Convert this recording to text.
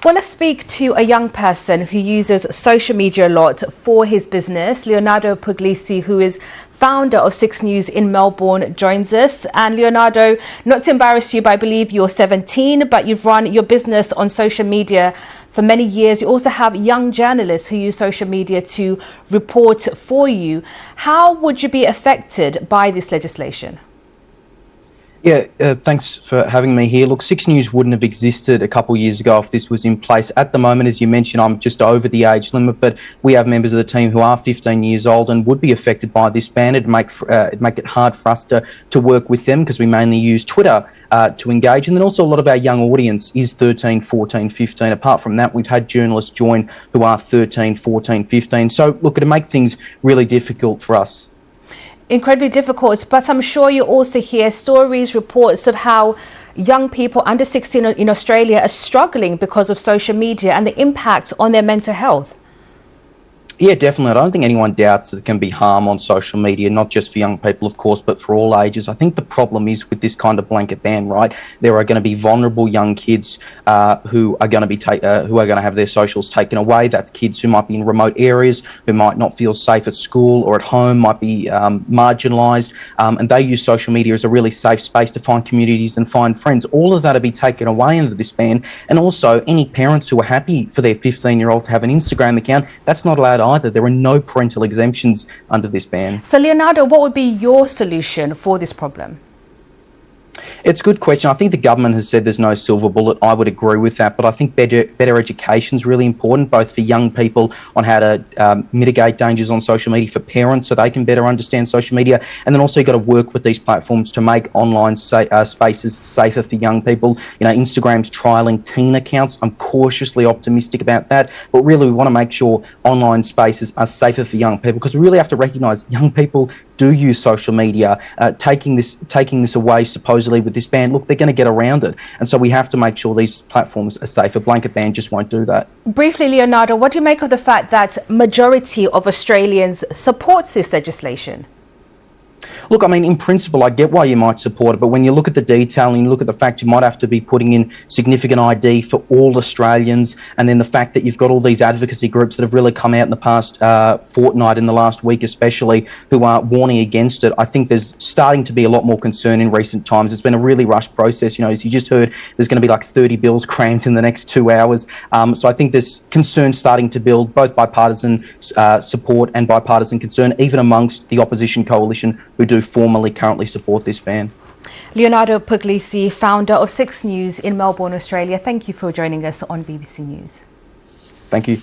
Well, let's speak to a young person who uses social media a lot for his business. Leonardo Puglisi, who is founder of 6 News in Melbourne, joins us. And Leonardo, not to embarrass you, but I believe you're 17, but you've run your business on social media for many years. You also have young journalists who use social media to report for you. How would you be affected by this legislation? Yeah, thanks for having me here. Look, 6 News wouldn't have existed a couple of years ago if this was in place. At the moment, as you mentioned, I'm just over the age limit, but we have members of the team who are 15 years old and would be affected by this ban. It'd make it hard for us to work with them because we mainly use Twitter to engage. And then also a lot of our young audience is 13, 14, 15. Apart from that, we've had journalists join who are 13, 14, 15. So look, it'll make things really difficult for us. Incredibly difficult, but I'm sure you also hear stories, reports of how young people under 16 in Australia are struggling because of social media and the impact on their mental health. Yeah, definitely. I don't think anyone doubts that there can be harm on social media, not just for young people, of course, but for all ages. I think the problem is with this kind of blanket ban, right? There are going to be vulnerable young kids who are going to have their socials taken away. That's kids who might be in remote areas, who might not feel safe at school or at home, might be marginalised, and they use social media as a really safe space to find communities and find friends. All of that will be taken away under this ban. And also, any parents who are happy for their 15-year-old to have an Instagram account, that's not allowed either. There are no parental exemptions under this ban. So, Leonardo, what would be your solution for this problem? It's a good question. I think the government has said there's no silver bullet. I would agree with that, but I think better education is really important, both for young people on how to mitigate dangers on social media, for parents so they can better understand social media, and then also you've got to work with these platforms to make online spaces safer for young people. You know, Instagram's trialling teen accounts. I'm cautiously optimistic about that, but really we want to make sure online spaces are safer for young people, because we really have to recognise young people do use social media. Taking this away supposedly with this ban, look, they're going to get around it, and so we have to make sure these platforms are safe. A blanket ban just won't do that. Briefly, Leonardo, what do you make of the fact that majority of Australians supports this legislation? Look, I mean, in principle, I get why you might support it, but when you look at the detail and you look at the fact you might have to be putting in significant ID for all Australians, and then the fact that you've got all these advocacy groups that have really come out in the past fortnight, in the last week especially, who are warning against it, I think there's starting to be a lot more concern in recent times. It's been a really rushed process. You know, as you just heard, there's going to be like 30 bills crammed in the next 2 hours. So I think there's concern starting to build, both bipartisan support and bipartisan concern, even amongst the opposition coalition who do formally currently support this ban. Leonardo Puglisi, founder of 6 News in Melbourne, Australia. Thank you for joining us on BBC News. Thank you.